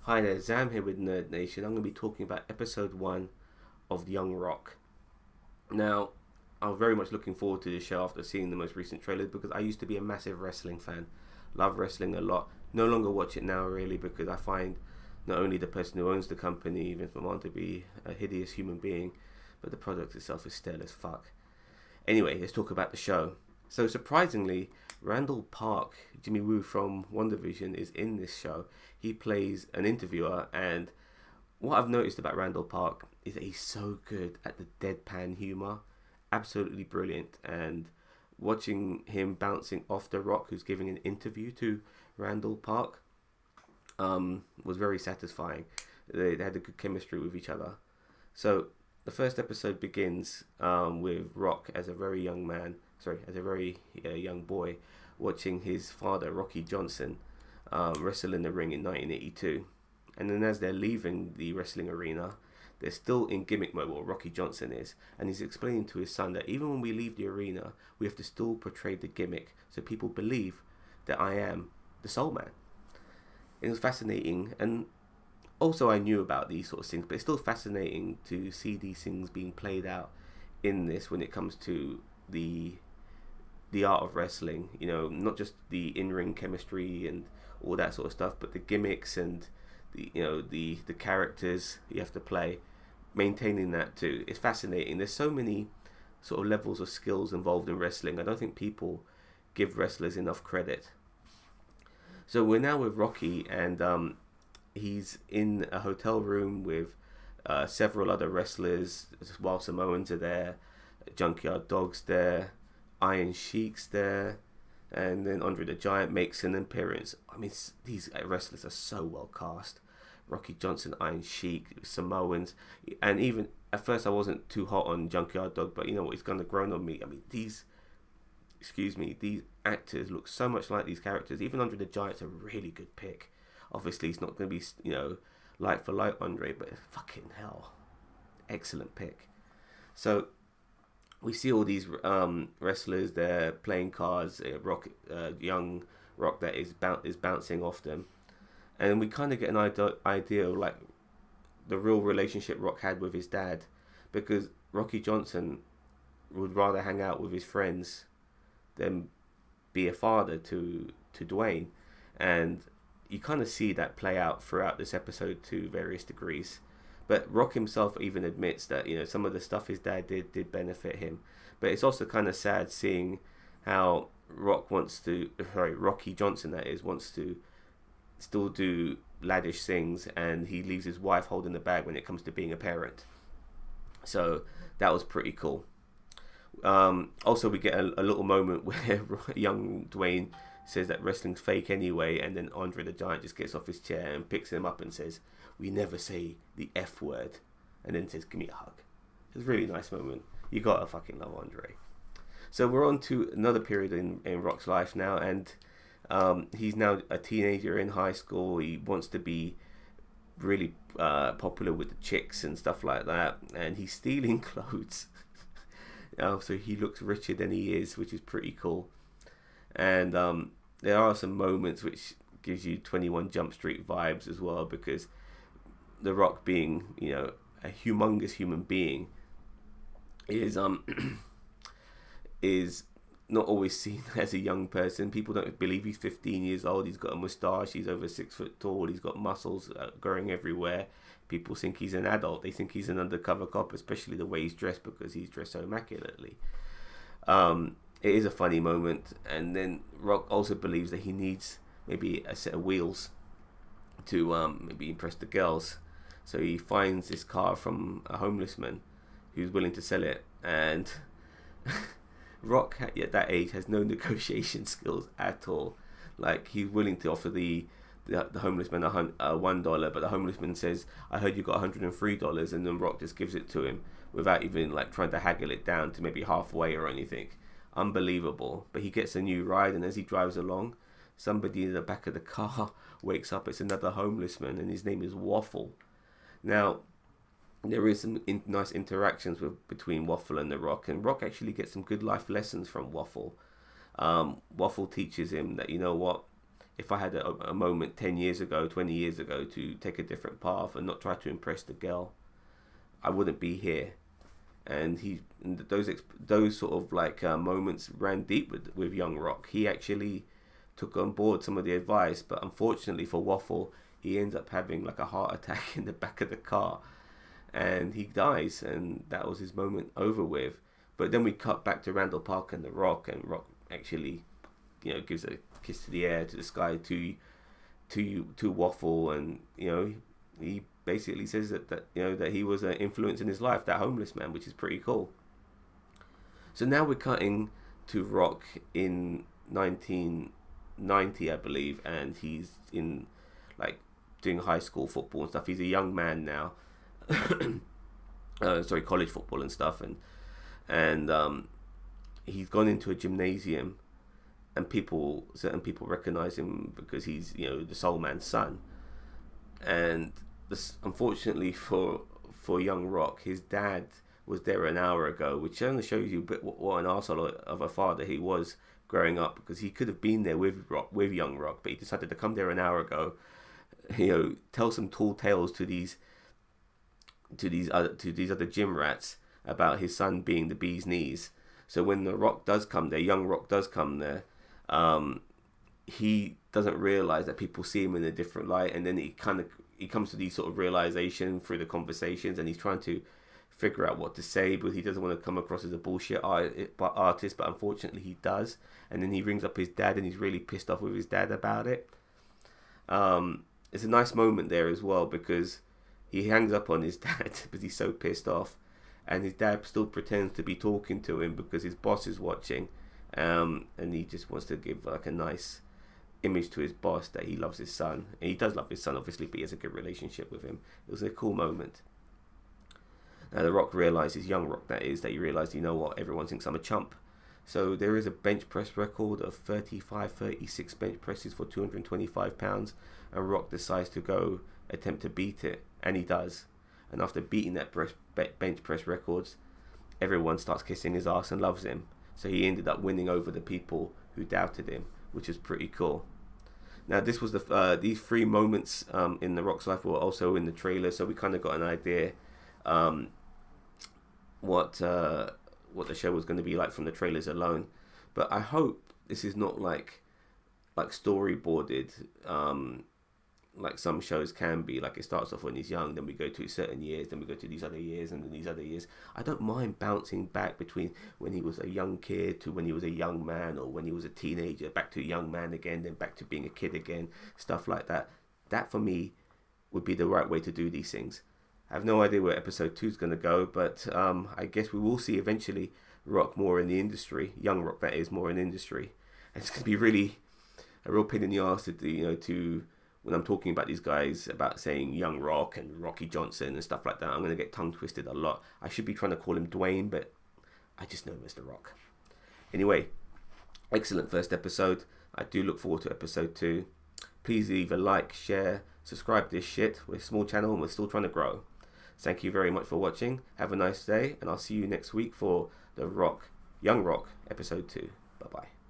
Hi there, Zam here with Nerd Nation. I'm going to be talking about episode 1 of Young Rock. Now, I'm very much looking forward to this show after seeing the most recent trailers because I used to be a massive wrestling fan. Love wrestling a lot. No longer watch it now, really, because I find not only the person who owns the company, Vince McMahon, to be a hideous human being, but the product itself is stale as fuck. Anyway, let's talk about the show. So surprisingly, Randall Park, Jimmy Woo from WandaVision, is in this show. He plays an interviewer, and what I've noticed about Randall Park is that he's so good at the deadpan humor, absolutely brilliant. And watching him bouncing off The Rock, who's giving an interview to Randall Park, was very satisfying. They had a good chemistry with each other. So the first episode begins with Rock as a very young man, as a very young boy, watching his father, Rocky Johnson, wrestle in the ring in 1982. And then as they're leaving the wrestling arena, they're still in gimmick mode, or Rocky Johnson is, and he's explaining to his son that even when we leave the arena, we have to still portray the gimmick so people believe that I am the Soul Man. It was fascinating, and also I knew about these sort of things, but it's still fascinating to see these things being played out in this when it comes to the art of wrestling. You know, not just the in-ring chemistry and all that sort of stuff, but the gimmicks and the characters you have to play, maintaining that too. It's fascinating. There's so many sort of levels of skills involved in wrestling. I don't think people give wrestlers enough credit. So we're now with Rocky, and he's in a hotel room with several other wrestlers, while Samoans are there, Junkyard Dog's there, Iron Sheik's there, and then Andre the Giant makes an appearance. I mean, these wrestlers are so well cast. Rocky Johnson, Iron Sheik, Samoans, and even at first I wasn't too hot on Junkyard Dog, but you know what, it's kind of grown on me. I mean, these actors look so much like these characters. Even Andre the Giant's a really good pick. Obviously, it's not going to be, like for like Andre, but fucking hell, excellent pick. So we see all these wrestlers. They're playing cards. Young Rock that is bouncing off them, and we kind of get an idea of like the real relationship Rock had with his dad, because Rocky Johnson would rather hang out with his friends than be a father to Dwayne, and you kind of see that play out throughout this episode to various degrees. But Rock himself even admits that some of the stuff his dad did benefit him. But it's also kind of sad seeing how Rocky Johnson that is, wants to still do laddish things, and he leaves his wife holding the bag when it comes to being a parent. So that was pretty cool. Also, we get a little moment where young Dwayne says that wrestling's fake anyway, and then Andre the Giant just gets off his chair and picks him up and says, "We never say the F word," and then says, "Give me a hug." It's a really nice moment. You gotta fucking love Andre. So we're on to another period in Rock's life now, and he's now a teenager in high school. He wants to be really popular with the chicks and stuff like that, and he's stealing clothes. So he looks richer than he is, which is pretty cool. And there are some moments which gives you 21 Jump Street vibes as well, because The Rock, being a humongous human being, is is not always seen as a young person. People don't believe he's 15 years old. He's got a moustache. He's over 6 foot tall. He's got muscles growing everywhere. People think he's an adult. They think he's an undercover cop, especially the way he's dressed, because he's dressed so immaculately. It is a funny moment, and then Rock also believes that he needs maybe a set of wheels to maybe impress the girls. So he finds this car from a homeless man who's willing to sell it, and Rock at that age has no negotiation skills at all. Like, he's willing to offer the homeless man $1, but the homeless man says, "I heard you got $103," and then Rock just gives it to him without even like trying to haggle it down to maybe halfway or anything. Unbelievable. But he gets a new ride, and as he drives along, somebody in the back of the car wakes up. It's another homeless man, and his name is Waffle. Now, there is some nice interactions between Waffle and The Rock, and Rock actually gets some good life lessons from Waffle. Waffle teaches him that, if I had a moment 10 years ago, 20 years ago to take a different path and not try to impress the girl, I wouldn't be here. And those sort of like moments ran deep with young Rock. He actually took on board some of the advice, but unfortunately for Waffle, he ends up having like a heart attack in the back of the car, and he dies, and that was his moment over with. But then we cut back to Randall Park and the Rock, and Rock actually, gives a kiss to the air, to the sky, to Waffle, and he basically says that he was an influence in his life, that homeless man, which is pretty cool. So now we're cutting to Rock in 1990, I believe, and he's in like doing high school football and stuff. He's a young man now. College football and stuff, and he's gone into a gymnasium, and certain people recognize him because he's the Soul Man's son. And unfortunately for young Rock, his dad was there an hour ago, which only shows you a bit what an arsehole of a father he was growing up, because he could have been there with young Rock, but he decided to come there an hour ago, tell some tall tales to these other gym rats about his son being the bee's knees. So when the Rock does come there, young Rock does come there, he doesn't realize that people see him in a different light, and then he comes to these sort of realization through the conversations, and he's trying to figure out what to say, but he doesn't want to come across as a bullshit artist, but unfortunately he does. And then he rings up his dad, and he's really pissed off with his dad about it. It's a nice moment there as well, because he hangs up on his dad because he's so pissed off, and his dad still pretends to be talking to him because his boss is watching, and he just wants to give like a nice image to his boss that he loves his son. And he does love his son, obviously, but he has a good relationship with him. It was a cool moment. Now the Rock realizes, young Rock that is, that he realized, everyone thinks I'm a chump. So there is a bench press record of 36 bench presses for 225 pounds, and Rock decides to go attempt to beat it, and he does. And after beating that bench press records, everyone starts kissing his ass and loves him. So he ended up winning over the people who doubted him, which is pretty cool. Now this was these 3 moments in the Rock's life were also in the trailer, so we kind of got an idea what the show was going to be like from the trailers alone. But I hope this is not like storyboarded, like some shows can be. Like it starts off when he's young, then we go to certain years, then we go to these other years, and then these other years. I don't mind bouncing back between when he was a young kid to when he was a young man, or when he was a teenager, back to a young man again, then back to being a kid again, stuff like that. That for me would be the right way to do these things. I have no idea where episode 2 is going to go, but I guess we will see eventually Rock more in the industry, young Rock that is, more in the industry. And it's going to be really a real pain in the arse to when I'm talking about these guys, about saying young Rock and Rocky Johnson and stuff like that. I'm going to get tongue twisted a lot. I should be trying to call him Dwayne, but I just know Mr. Rock. Anyway, excellent first episode. I do look forward to episode 2. Please leave a like, share, subscribe to this shit. We're a small channel and we're still trying to grow. Thank you very much for watching. Have a nice day, and I'll see you next week for the Rock, Young Rock, episode 2. Bye-bye.